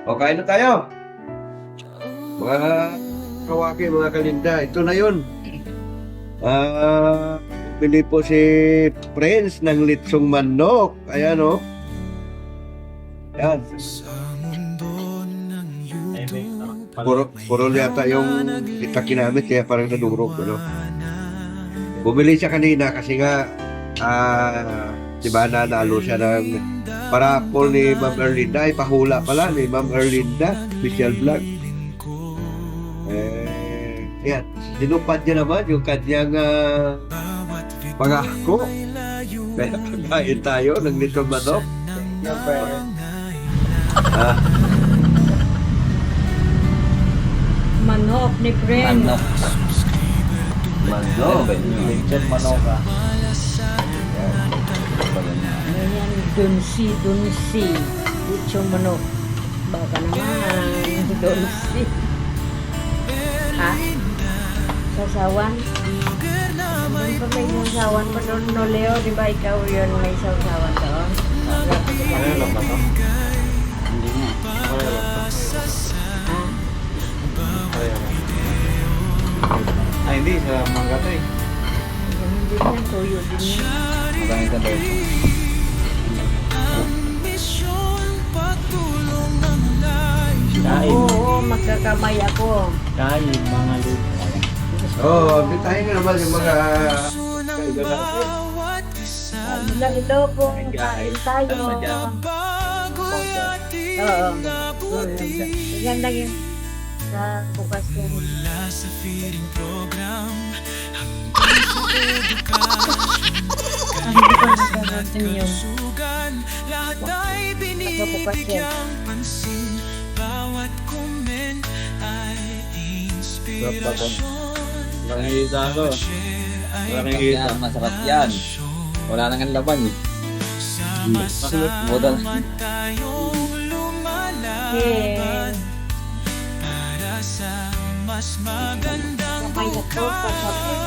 O, kain na tayo. Mga kawaki, mga kalinda, ito na yun. Bili po si Prince ng litsong manok. Ayan, o. Ayan. Puro yata yung itaki namin, kaya parang nadurog, ano. Bumili siya kanina kasi nga, diba nanalo siya ng parapol ni Ma'am Erlinda. Ay, pahula pala ni Ma'am Erlinda, official vlog. Yan, sinupad niya naman yung kanyang pangako. Kaya kakain tayo ng litsong manok. Manok ni Pren. Manok. Lechon manok ka. Ayan, dunsi. Lechong manok. Baka naman, dunsi. Ha? Sasawan? Doon pa may sasawan pa doon, no, Leo? Di ba ikaw yun may sasawan doon? Ano lang ba ito? Hindi nga. Ha? Ay, hindi. Sa mangga to eh. Ganun din yan, tuyo din yan. Magkano ka daw? Kain. Oo, magkakamay ako. Kain, mga lupa. Bitahin nga naman yung mga Ito po, kain tayo. Oo. Yan lang yun. Sa bukas ko. Ano ba nagkakaroon yun? Sa bukas yan. Sarap ba ito? Nakikita ko. Nakikita. Yan, masarap yan. Wala nang ang laban eh. Modal. Okay. Kamay na to, pasapin.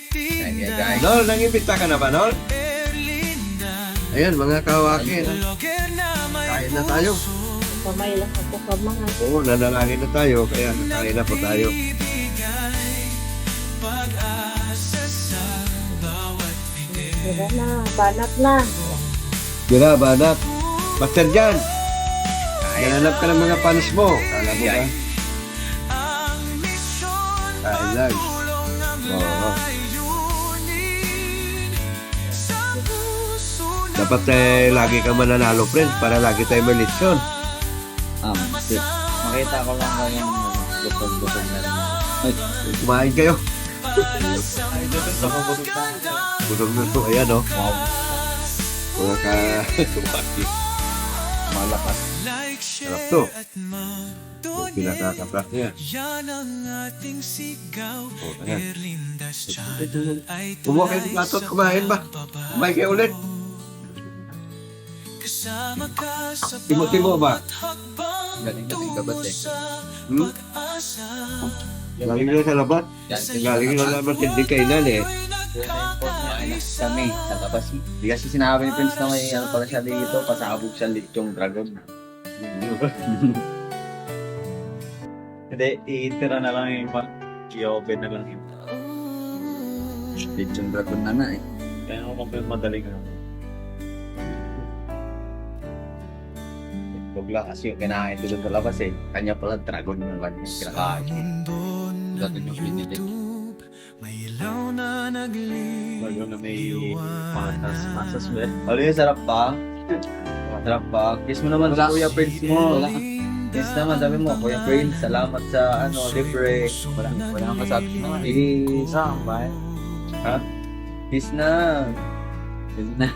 Kaya guys. Nol, nangimbita ka na ba, Nol? Ayan, mga kawaki. Kain na tayo. Kamay lang ako kamay. Oo, nanalangin na tayo, kaya kain na po tayo. Diba na, banat na. Dira, banat. Master Jan, nananap ka ng mga panis mo. Kala mo ba? Kain lang. Oo. Dapat lagi ka mananalo, friends, para lagi tayo malitsyon. Makita ko lang yung butog-butog na rin. Ay, kumain kayo. Ay, dito sa pabutog na. Busog na ito. Ayan, oh. Wow. Mga kawaki. Malakas. Sarap to. Pinakakaprak niya. Oh, ayan. Kumuha kayo ng plato at kumain ba? Kumain kayo ulit. Timo-timo ba? Galing-galing ka ba eh? Hmm? Galing nila sa labat. Galing nila sa labat, hindi kainan eh. Kami, nakabas. Di kasi sinabi ni Prince na may ano pala siya dito, pasabog siya lechong dragon. Hindi, i-tira na lang yung i-open na lang yung. Lechong dragon na eh. Kaya ako madaling ano. Huwag lang kasi yung kinain doon sa labas eh. Kanya pala dragon yung kanya kinakain. Dati yung pinili. Bago na may pasas ba? Ano yung sarap pa? Sarap pa. Kiss mo naman sa Kuya Prince mo. Kiss naman, sabi mo, Kuya Prince, salamat sa libre. Wala kang masabi na. Kiss. Ha? Kiss na. Kiss na.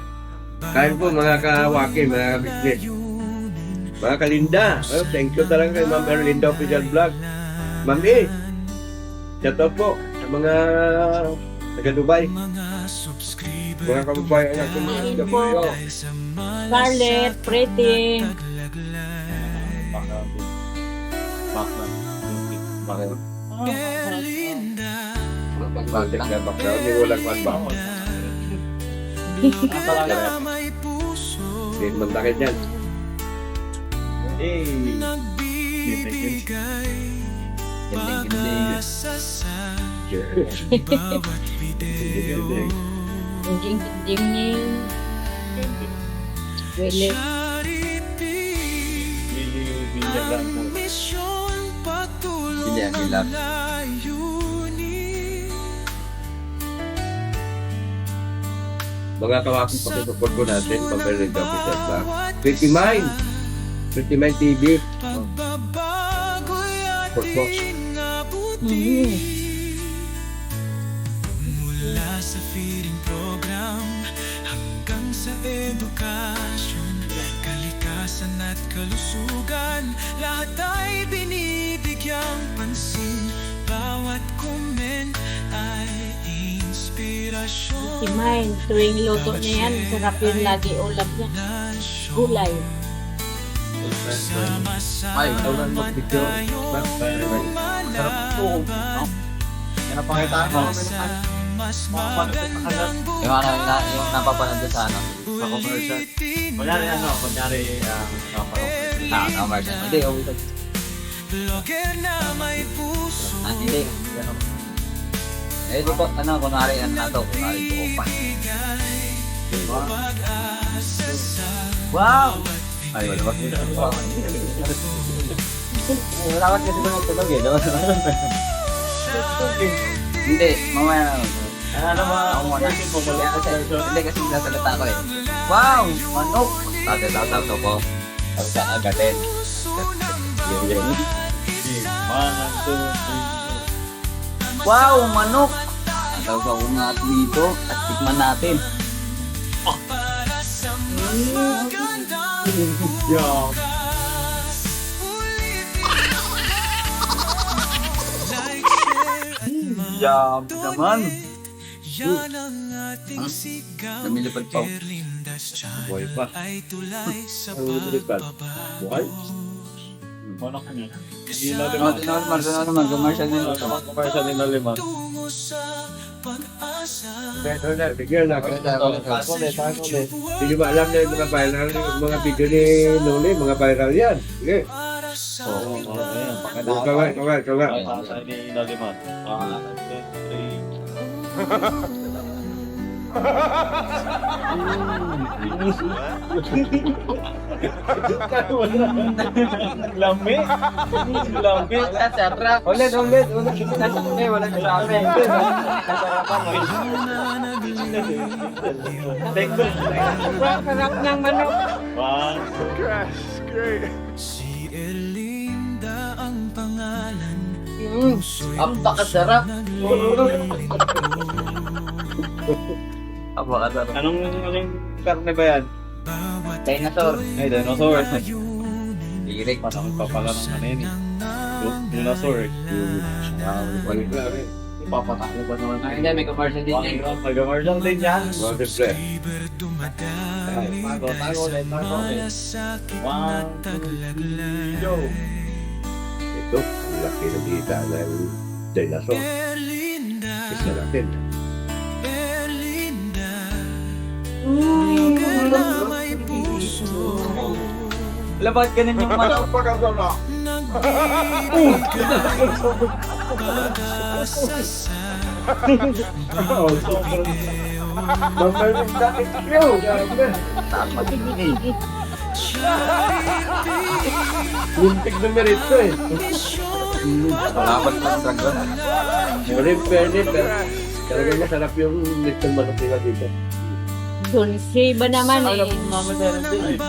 Kain po mga kawaki, mga business. Mga kalinda. Oh, thank you talaga kay Ma'am Erlinda Official Vlog. Ma'am E. Shout out po sa mga taga-Dubai. Mga kababayan natin mga taga-Dubai. Scarlett, Pretty. Bakit? Bakit na background, hindi walang manbangon. Hindi man takit yan. Eh. Ganding. Ding ni Willie. Hindi ang hilap. Mga kawaking pakisupport ko natin, Pamela Linda Official Vlog. Pretty Mind TV. Support box. Mula sa feeding program hanggang sa edukasyon, kalikasan at kalusugan, lahat ay binibigyang pansin. Bawat comment ay inspirasyon. Si Mine, tuwing luto niya yan, sarap yun lagi ulam niya. Gulay. Ay, tawag mo video. Sarap po. No? Yan ang pangitaan mo. Yung napapanood ko sa ano, sa commercial. Kunyari Commercial. Hindi, okay lang. Blogger na may puso. Hindi. Eh, di ba, kunwari yan na to, kunwari ko open. Wow! Ay, wala ba? Wala ka kasi ba nagtulog eh, no? Hindi, mamaya na. Ano ba? Ako muna. Hindi kasi nasalita ko eh. Wow! Manok! Tawag ko. Tawag ka agatin. Wow! Manok! Tawag ako nga dito at tikman natin. Yum naman! Yan ang ating sigaw. Namilipad pa. Lindas dyan Buhay pa. ay tulay sa Lumilipad. Buhay? Manok niya. Naman, commercial na yun. Commercial ni Naliman. tungo sa pag-asa. Beto na, bigyan na. Tako ulit. Hindi ba alam na yung mga viral, yung mga video ni Noli, mga viral yan. Sige. Para sa Oo, ayan. Kawal. Sa ni Naliman. Lami. Ulit. Wala na sa amin. Sarap ng manok. si Erlinda ang pangalan. Ang pakasarap. Ang pakasarap. Anong karne ba yan? Dinosaur. Ay, dinosaur. Lirik. Parang papala ng ano yun eh. Dinosaur eh. Balik na rin. Ipapatakbo ba naman? Hindi, may commercial din yan. Mag-commercial din yan. Water play. Iber dumadaloy. Tago ulit. Malasakit na 1, 2, taglaglay. 3, go. Ito, ang laki na dita ng dinosaur. Erlinda, Isa natin. Erlinda, blogger na may puso. Wala, bakit ganun yung manok? Pag-asa sa Mamalit sa ikaw. Muntik na merito eh. Laban ng dragon. Pero in fairness, talagang masarap yung little manok nila dito. Dulce ba naman eh?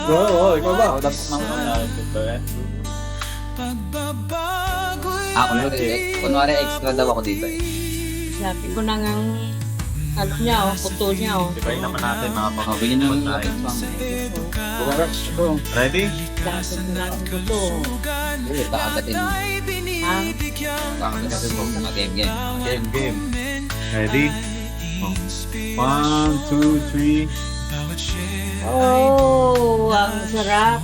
Oo, ikaw ba? Kunwari extra daw ako dito eh. Sabi ko na nga, ano niya, puto niya. Dibayin naman natin mga Bigyan nyo ng Ready? Sabi ko na ang puto. Takagatin. Takagatin mo mga game. Game. Ready? 1, 2, 3. Oh, ang sarap.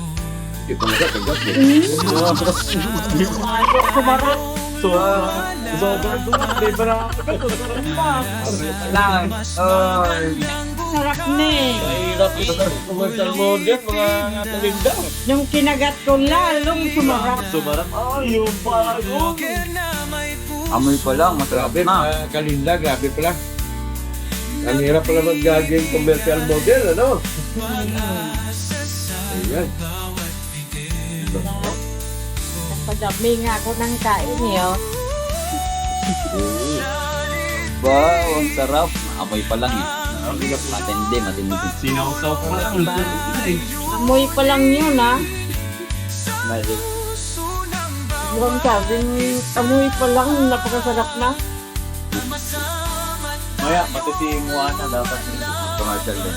Hindi ko nagagagap eh. Sobrang dumat. Di ba na? Lang. Napakasarap na eh. Mahirap ito sa commercial model, mga kalinda. Yung kinagat ko lalong sumarap. Sumarap. Ay, yung bago. Amoy pa lang, masarap Grabe, na. mga kalinda, grabe pala. Ang hirap pala mag-gagawin commercial model, ano? Ayan. Padami nga ako ng kain eh, oh. Wow, ang sarap. Amoy pa lang eh. Matindi. Sinausaw ko lang. Amoy pa lang yun, ha? Magic. Mukhang sabing amoy pa lang, napakasarap na. Maya, matitimuan na dapat. Commercial din.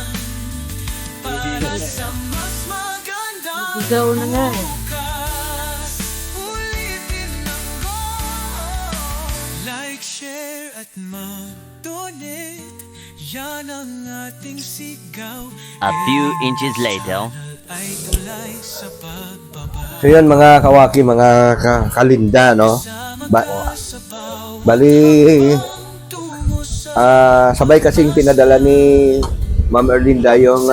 Sigaw na nga eh. Like, share at mag-donate. Yan ang ating sigaw. A few inches later. Ay tulay sa pagbaba. So yan mga kawaki, mga kalinda, no? Bali, sabay kasing pinadala ni Ma'am Erlinda yung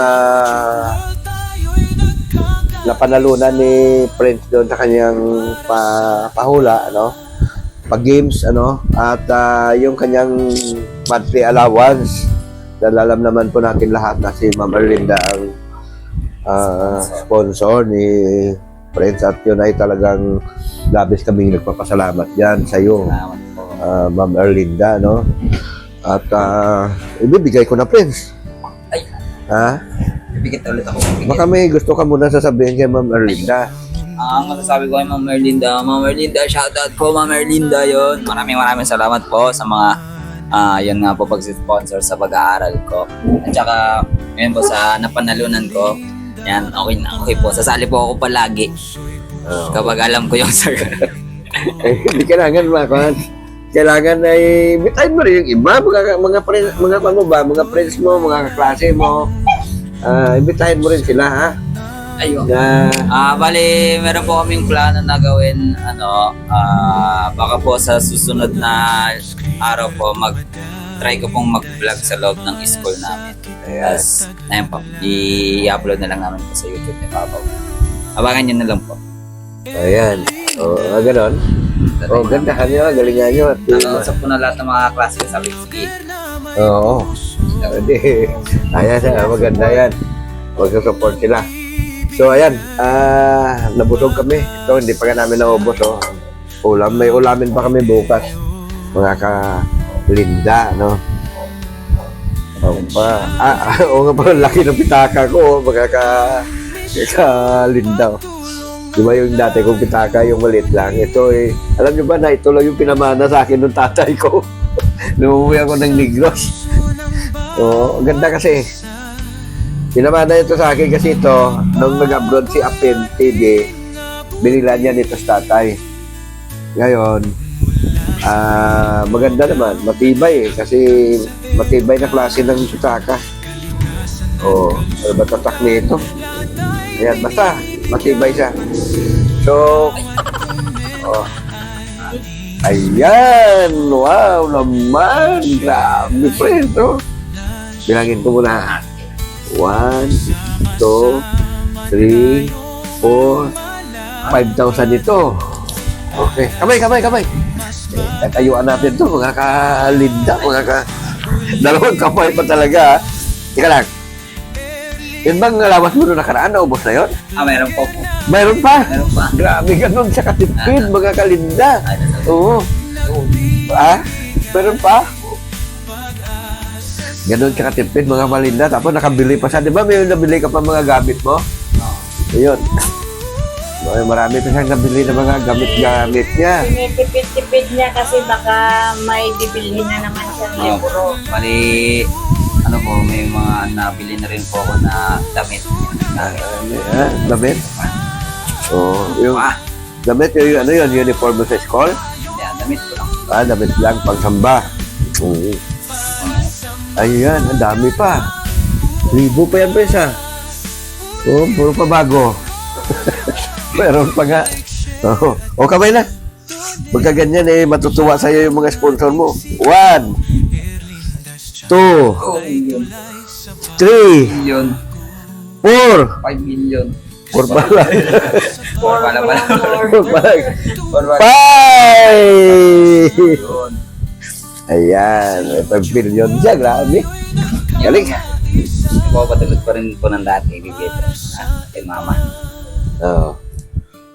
napanalunan ni Prince doon sa kanyang pahula, ano? Pag-games, ano? At yung kanyang monthly allowance. Dahil alam naman po natin lahat na si Ma'am Erlinda ang sponsor ni Prince at yun ay talagang labis kaming nagpapasalamat dyan sa iyo, Salamat po. Ma'am Erlinda, no? At ibibigay ko na, Prince. Ay. Ha? Bibigit ulit ako. Baka may gusto ka muna sasabihin kay Ma'am Erlinda. Ang masasabi ko kay Ma'am Erlinda, shoutout po Ma'am Erlinda yun. Maraming salamat po sa mga yun nga po pag-sponsor sa pag-aaral ko. At saka, ngayon po sa napanalunan ko, yan, okay po. Sasali po ako palagi. Kapag alam ko yung sir. Hindi kailangan makuhan. Kailangan ay bitayin mo rin yung iba, mga friends mo, mga kaklase mo. Imbitahin mo rin sila, ha? Ayun. Na, Bali, meron po kaming plano na gawin, baka po sa susunod na araw po, try ko pong mag-vlog sa loob ng school namin. Tapos, ayun po, i-upload na lang namin po sa YouTube ni Papa. Abangan nyo na lang po. ayan. Ganon. Ganda ka nyo, galingan nyo. Nakausap ko na lahat ng mga klase ko, sabi ko, sige. Oo. Hindi. Ayan, maganda yan. Mag-support sila. So, ayan. Nabusog kami. Ito, hindi pa ka namin naubos. Oh. May ulamin pa kami bukas. Mga ka-linda, no? Oo nga pa, laki ng pitaka ko. Mga ka-linda. Di ba yung dati kong pitaka, yung maliit lang. Ito alam nyo ba na ito lang yung pinamana sa akin ng tatay ko. Numuwi ako ng Negros. So, ganda kasi. Pinamana ito sa akin kasi ito, nung nag-abroad si Apin TV, binila niya nito sa tatay. Ngayon, maganda naman, matibay kasi matibay na klase ng pitaka. Ano ba tatak nito? Ayan, basta, matibay siya. So, ayan, wow naman, grabe friend, bilangin ko muna. 1, 2, 3, 4, 5,000 ito. Okay, kamay. Tatayuan natin to, mga ka-linda, dalawang kamay pa talaga. Ika lang. Yun bang lawas mo nung nakaraan, naubos na yun? Meron po. Mayroon pa? Meron pa. Grabe ganun sa katipid, mga kalinda. Oo. Meron pa? Ganun sa katipid, mga malinda. Tapos nakabili pa siya. Di ba may nabili ka pa mga gamit mo? Ayun. Marami pa siyang nabili ng mga gamit-gamit niya. Tinitipid-tipid niya kasi baka may bibilhin na naman siya ng libro. Bali, may mga nabili na rin po ako na damit. Damit? Yung damit, yung uniform mo sa school? Yan, damit ko lang. Damit lang, pagsamba. Ayan, ang dami pa. 1,000 pa yan, Pres, ha? Puro pa bago. Meron pa nga. Kamay na. Pagka ganyan, matutuwa sa'yo yung mga sponsor mo. 1, 2, 3, 4, 5, 3, Million. 4, 5 million. 4 pa lang. Wala pa lang. 4 pa lang. 5! Ayan, may 5 billion siya, grabe. Galing. Papatulog pa rin po ng dati, bibigyan kay mama. Oo.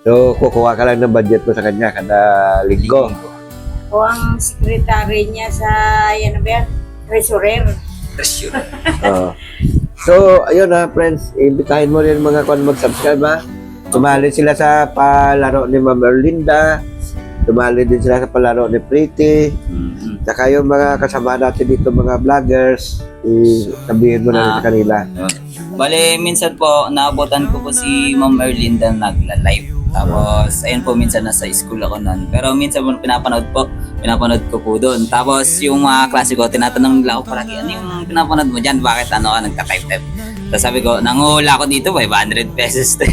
So, kukuha ka lang ng budget mo sa kanya kada linggo. O ang secretary niya sa, yan na ba yan? Treasurer. Oo. So, ayun ha, friends, imbitahin mo rin mga kung mag-subscribe ha. Tumali sila sa palaro ni Ma'am Erlinda. Tumali din sila sa palaro ni Pretty. Saka yung mga kasama natin dito, mga vloggers, sabihin mo na rin sa kanila. Bale, minsan po, naabotan ko po si Ma'am Erlinda nagla-live. Tapos, ayun po, minsan nasa school ako nun. Pero minsan po pinapanood ko po doon. Tapos, yung mga klase ko, tinatanong nila ako palagi, ano yung pinapanood mo dyan? Bakit ano ka nagka-type-type? Tapos sabi ko, nanguhula ako dito, 500 pesos to.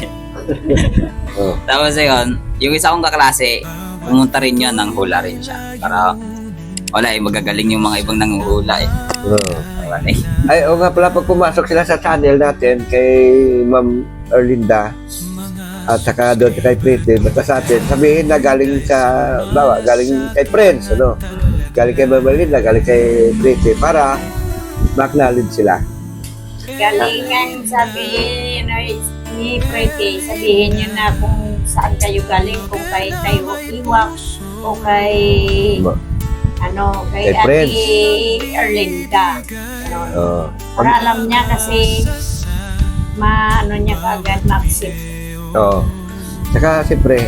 Oh. Tapos ayun, yung isa kong kaklase, pumunta rin yun, nanghula rin siya. Para, wala magagaling yung mga ibang nanguhula Oo. Wala Ay, o nga pala, pag pumasok sila sa channel natin kay Ma'am Erlinda at saka doon kay Pretty, basta sa atin, sabihin na galing kay Friends, ano? Galing kay Ma'am Erlinda, galing kay Pretty, para ma-acknowledge sila. Galingan, sabi ni Pretty, sabihin niyo na kung saan kayo galing, kung kay Tayo Iwak o kay kay Kay Friends. Ate Erlinda. Oo. Para alam niya kasi niya kaagad ma-accept. Oo. Saka siyempre,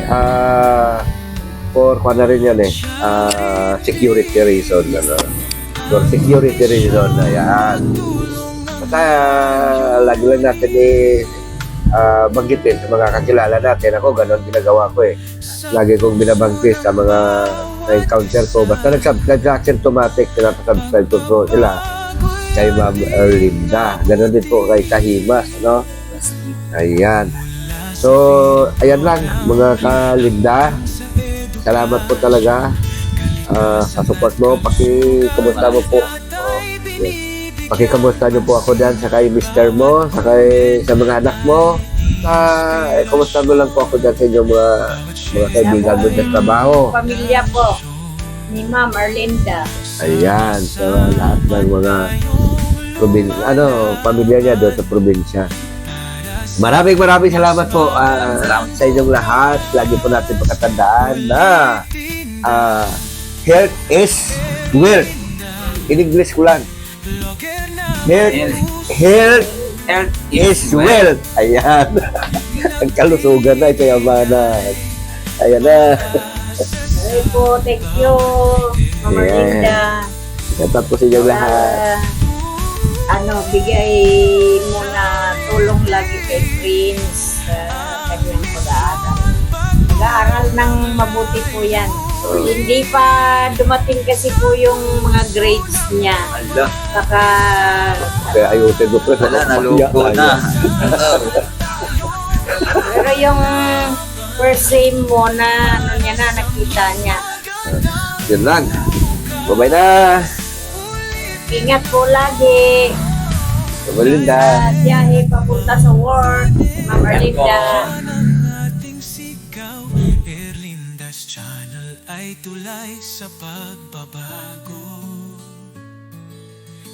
for na rin yan security reason. For security reason, ayan. Basta lagi lang natin banggitin sa mga kakilala natin. Ako, ganon ginagawa ko eh. Lagi kong binabanggit sa mga na-encounter ko. Basta nag-subscribe sa Asymptomatic, pinapasubscribe ko sila kay Ma'am Erlinda. Ganon din po kay Kahimas, no? Ayan. So, ayan lang, mga kalinda. Salamat po talaga sa support mo. Pakikamusta mo po. Pakikamusta niyo po ako dyan sa kay Mr. mo, sa mga anak mo. Kamusta mo lang po ako dyan sa inyong mga kaibigan mo sa trabaho. Pamilya po ni Ma'am Erlinda. Ayan, sa lahat ng mga pamilya niya doon sa probinsya. Maraming salamat po sa inyong lahat. Lagi po natin pagkatandaan na health is wealth. In English ko lang. Health is wealth. Ayan. Ang kalusugan na, kayamanan. Ayan na. Ay po, thank you, Ma'am Erlinda. Shout po sa inyong lahat. Bigay mo na tulong lagi kay Prince sa kanyang pag-aaral. Pag-aaral ng mabuti po yan. Hindi pa dumating kasi po yung mga grades niya. Allah. Saka, Kaya ayusin mo po. Wala, naloko na. pero yung first sem mo na, nakita niya. Yun lang. Bye-bye na. Ingat po lagi. Erlinda. Biyahe papunta sa work. Ma'am Erlinda. ating sigaw, Erlinda's Channel ay tulay sa pagbabago.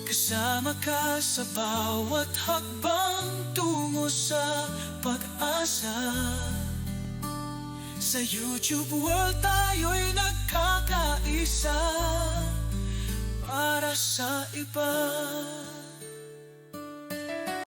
Kasama ka sa bawat hakbang tungo sa pag-asa. Sa YouTube world tayo'y nagkakaisa para sa iba.